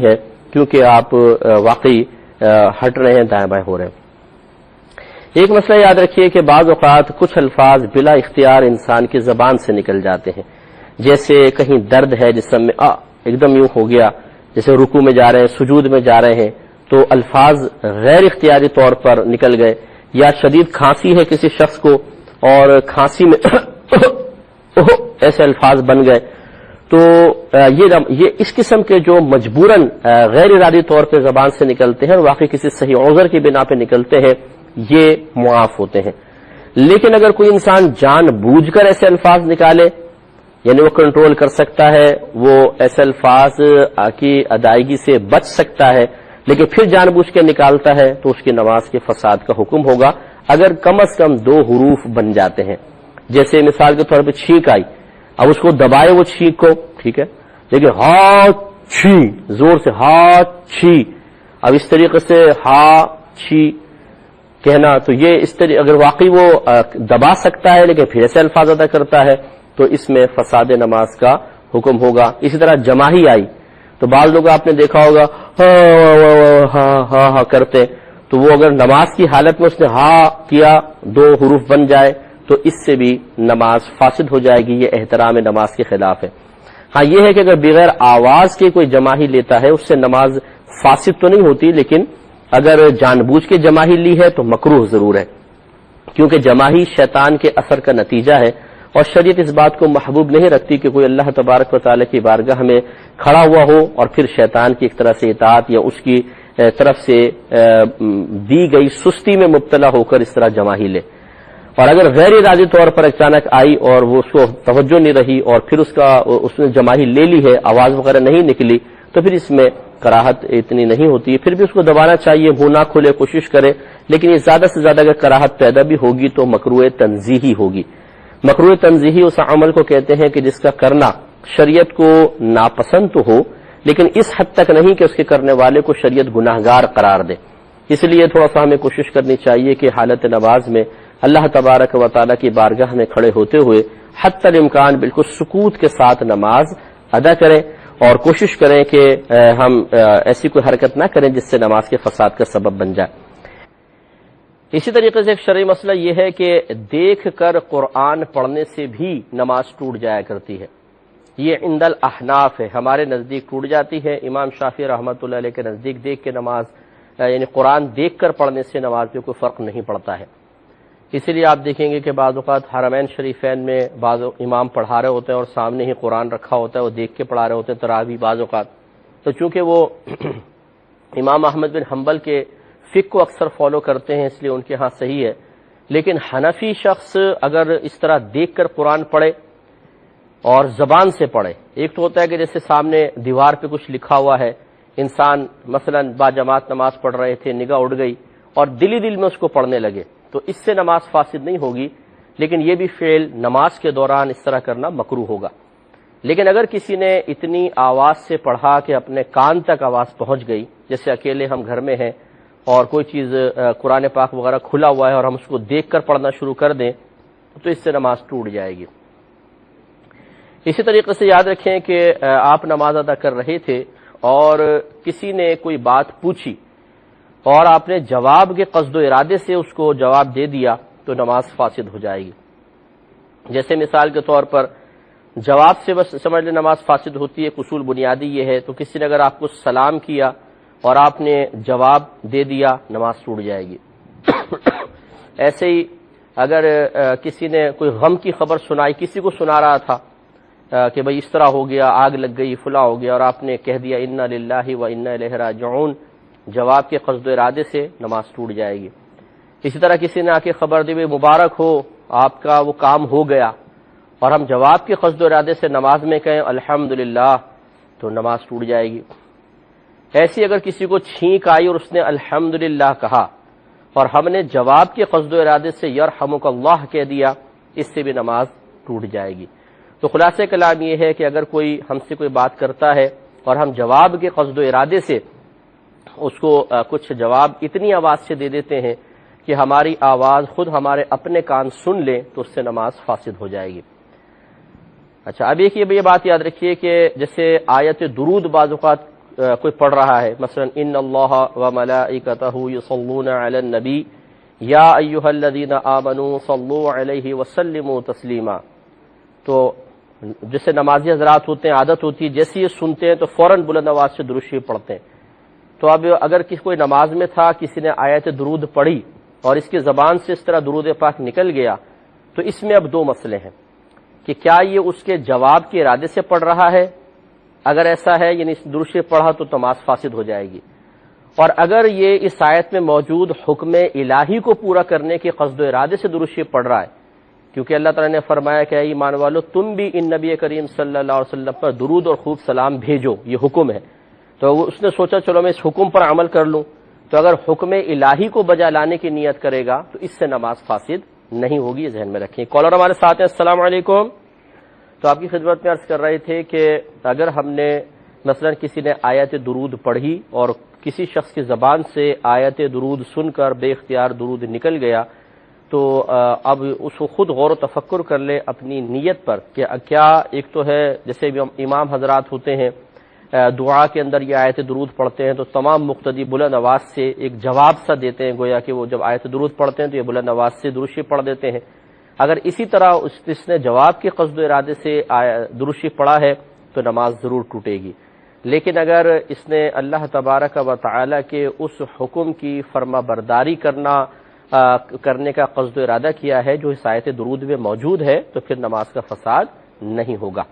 ہے کیونکہ آپ واقعی ہٹ رہے ہیں، دائیں بائیں ہو رہے ہیں۔ ایک مسئلہ یاد رکھیے کہ بعض اوقات کچھ الفاظ بلا اختیار انسان کی زبان سے نکل جاتے ہیں، جیسے کہیں درد ہے جسم میں ایک دم یوں ہو گیا، جیسے رکوع میں جا رہے ہیں، سجود میں جا رہے ہیں تو الفاظ غیر اختیاری طور پر نکل گئے، یا شدید کھانسی ہے کسی شخص کو اور کھانسی میں ایسے الفاظ بن گئے، تو یہ اس قسم کے جو مجبوراً غیر ارادی طور پہ زبان سے نکلتے ہیں اور واقعی کسی صحیح عذر کی بنا پہ نکلتے ہیں، یہ معاف ہوتے ہیں۔ لیکن اگر کوئی انسان جان بوجھ کر ایسے الفاظ نکالے، یعنی وہ کنٹرول کر سکتا ہے، وہ ایسے الفاظ کی ادائیگی سے بچ سکتا ہے لیکن پھر جان بوجھ کے نکالتا ہے، تو اس کی نماز کے فساد کا حکم ہوگا اگر کم از کم 2 حروف بن جاتے ہیں۔ جیسے مثال کے طور پہ چھینک آئی، اب اس کو دبائے وہ چھینک کو، ٹھیک ہے، لیکن ہا چھی، زور سے ہا چھی، اب اس طریقے سے ہا چھی کہنا، تو یہ اس طریقے اگر واقعی وہ دبا سکتا ہے لیکن پھر ایسے الفاظ ادا کرتا ہے تو اس میں فساد نماز کا حکم ہوگا۔ اسی طرح جماہی آئی تو بعض لوگ آپ نے دیکھا ہوگا ہا کرتے، تو وہ اگر نماز کی حالت میں اس نے ہا کیا 2 حروف بن جائے تو اس سے بھی نماز فاسد ہو جائے گی، یہ احترام نماز کے خلاف ہے۔ ہاں یہ ہے کہ اگر بغیر آواز کے کوئی جماہی لیتا ہے اس سے نماز فاسد تو نہیں ہوتی، لیکن اگر جان بوجھ کے جماہی لی ہے تو مکروہ ضرور ہے، کیونکہ جماہی شیطان کے اثر کا نتیجہ ہے، اور شریعت اس بات کو محبوب نہیں رکھتی کہ کوئی اللہ تبارک و تعالی کی بارگاہ میں کھڑا ہوا ہو اور پھر شیطان کی ایک طرح سے اطاعت یا اس کی طرف سے دی گئی سستی میں مبتلا ہو کر اس طرح جماہی لے، اور اگر غیر ارادی طور پر اچانک آئی اور وہ اس کو توجہ نہیں رہی اور پھر اس نے جماہی لے لی ہے، آواز وغیرہ نہیں نکلی، تو پھر اس میں کراہت اتنی نہیں ہوتی، پھر بھی اس کو دبانا چاہیے، منہ نہ کھلے، کوشش کرے، لیکن یہ زیادہ سے زیادہ اگر کراہت پیدا بھی ہوگی تو مکروہ تنزیہی ہوگی۔ مکروہ تنزیہی اس عمل کو کہتے ہیں کہ جس کا کرنا شریعت کو ناپسند تو ہو لیکن اس حد تک نہیں کہ اس کے کرنے والے کو شریعت گناہگار قرار دے۔ اس لیے تھوڑا سا ہمیں کوشش کرنی چاہیے کہ حالت نماز میں اللہ تبارک و تعالیٰ کی بارگاہ میں کھڑے ہوتے ہوئے حتی الامکان بالکل سکوت کے ساتھ نماز ادا کریں، اور کوشش کریں کہ ہم ایسی کوئی حرکت نہ کریں جس سے نماز کے فساد کا سبب بن جائے۔ اسی طریقے سے ایک شرعی مسئلہ یہ ہے کہ دیکھ کر قرآن پڑھنے سے بھی نماز ٹوٹ جایا کرتی ہے، یہ عند الاحناف ہے، ہمارے نزدیک ٹوٹ جاتی ہے، امام شافعی رحمۃ اللہ علیہ کے نزدیک دیکھ کے نماز یعنی قرآن دیکھ کر پڑھنے سے نماز میں کوئی فرق نہیں پڑتا ہے۔ اسی لیے آپ دیکھیں گے کہ بعض اوقات حرمین شریفین میں بعض امام پڑھا رہے ہوتے ہیں اور سامنے ہی قرآن رکھا ہوتا ہے، وہ دیکھ کے پڑھا رہے ہوتے ہیں تراویح بعض اوقات، تو چونکہ وہ امام احمد بن حنبل کے فقہ کو اکثر فالو کرتے ہیں اس لیے ان کے ہاں صحیح ہے، لیکن حنفی شخص اگر اس طرح دیکھ کر قرآن پڑھے اور زبان سے پڑھے، ایک تو ہوتا ہے کہ جیسے سامنے دیوار پہ کچھ لکھا ہوا ہے، انسان مثلا با جماعت نماز پڑھ رہے تھے، نگاہ اڑ گئی اور دل میں اس کو پڑھنے لگے، تو اس سے نماز فاسد نہیں ہوگی، لیکن یہ بھی فعل نماز کے دوران اس طرح کرنا مکروہ ہوگا۔ لیکن اگر کسی نے اتنی آواز سے پڑھا کہ اپنے کان تک آواز پہنچ گئی، جیسے اکیلے ہم گھر میں ہیں اور کوئی چیز قرآن پاک وغیرہ کھلا ہوا ہے اور ہم اس کو دیکھ کر پڑھنا شروع کر دیں تو اس سے نماز ٹوٹ جائے گی۔ اسی طریقے سے یاد رکھیں کہ آپ نماز ادا کر رہے تھے اور کسی نے کوئی بات پوچھی اور آپ نے جواب کے قصد و ارادے سے اس کو جواب دے دیا تو نماز فاسد ہو جائے گی۔ جیسے مثال کے طور پر جواب سے بس سمجھ لیں نماز فاسد ہوتی ہے، اصول بنیادی یہ ہے، تو کسی نے اگر آپ کو سلام کیا اور آپ نے جواب دے دیا نماز ٹوٹ جائے گی۔ ایسے ہی اگر کسی نے کوئی غم کی خبر سنائی، کسی کو سنا رہا تھا کہ بھئی اس طرح ہو گیا، آگ لگ گئی، فلاں ہو گیا، اور آپ نے کہہ دیا انا للہ و انا الیہ راجعون، جواب کے قصد و ارادے سے نماز ٹوٹ جائے گی۔ اسی طرح کسی نے آ کے خبر دی مبارک ہو آپ کا وہ کام ہو گیا، اور ہم جواب کے قصد و ارادے سے نماز میں کہیں الحمدللہ تو نماز ٹوٹ جائے گی۔ ایسی اگر کسی کو چھینک آئی اور اس نے الحمدللہ کہا اور ہم نے جواب کے قصد و ارادے سے یرحمک اللہ کہہ دیا، اس سے بھی نماز ٹوٹ جائے گی۔ تو خلاصہ کلام یہ ہے کہ اگر کوئی ہم سے کوئی بات کرتا ہے اور ہم جواب کے قصد و ارادے سے اس کو کچھ جواب اتنی آواز سے دے دیتے ہیں کہ ہماری آواز خود ہمارے اپنے کان سن لیں تو اس سے نماز فاسد ہو جائے گی۔ اچھا، اب ایک یہ بات یاد رکھیے کہ جیسے آیت درود بعض اوقات کوئی پڑھ رہا ہے مثلا ان اللہ و ملائکتہ یصلون علی النبی یا ایھا الذین آمنوا صلوا علیہ وسلموا تسلیما، تو جسے نمازی حضرات ہوتے ہیں عادت ہوتی ہے جیسے یہ سنتے ہیں تو فوراً بلند آواز سے درود شریف پڑھتے ہیں. تو اب اگر کوئی نماز میں تھا، کسی نے آیت درود پڑھی اور اس کی زبان سے اس طرح درود پاک نکل گیا، تو اس میں اب دو مسئلے ہیں کہ کیا یہ اس کے جواب کے ارادے سے پڑھ رہا ہے، اگر ایسا ہے یعنی درود شریف پڑھا تو نماز فاسد ہو جائے گی، اور اگر یہ اس آیت میں موجود حکم الہی کو پورا کرنے کے قصد و ارادے سے درود شریف پڑھ رہا ہے، کیونکہ اللہ تعالیٰ نے فرمایا کہ اے ایمان والو تم بھی ان نبی کریم صلی اللہ علیہ وسلم پر درود اور خوب سلام بھیجو، یہ حکم ہے، تو اس نے سوچا چلو میں اس حکم پر عمل کر لوں، تو اگر حکم الہی کو بجا لانے کی نیت کرے گا تو اس سے نماز فاسد نہیں ہوگی، یہ ذہن میں رکھیں. کالر ہمارے ساتھ ہیں. السلام علیکم. تو آپ کی خدمت میں عرض کر رہے تھے کہ اگر ہم نے مثلا کسی نے آیت درود پڑھی اور کسی شخص کی زبان سے آیت درود سن کر بے اختیار درود نکل گیا، تو اب اس کو خود غور و تفکر کر لے اپنی نیت پر کہ کیا ایک تو ہے جیسے امام حضرات ہوتے ہیں دعا کے اندر یہ آیت درود پڑھتے ہیں تو تمام مقتدی بلند آواز سے ایک جواب سا دیتے ہیں، گویا کہ وہ جب آیت درود پڑھتے ہیں تو یہ بلند آواز سے درود شریف پڑھ دیتے ہیں. اگر اسی طرح اس نے جواب کے قصد و ارادے سے درود شریف پڑھا ہے تو نماز ضرور ٹوٹے گی. لیکن اگر اس نے اللہ تبارک و تعالی کے اس حکم کی فرما برداری کرنے کا قصد و ارادہ کیا ہے جو اس آیت درود میں موجود ہے، تو پھر نماز کا فساد نہیں ہوگا.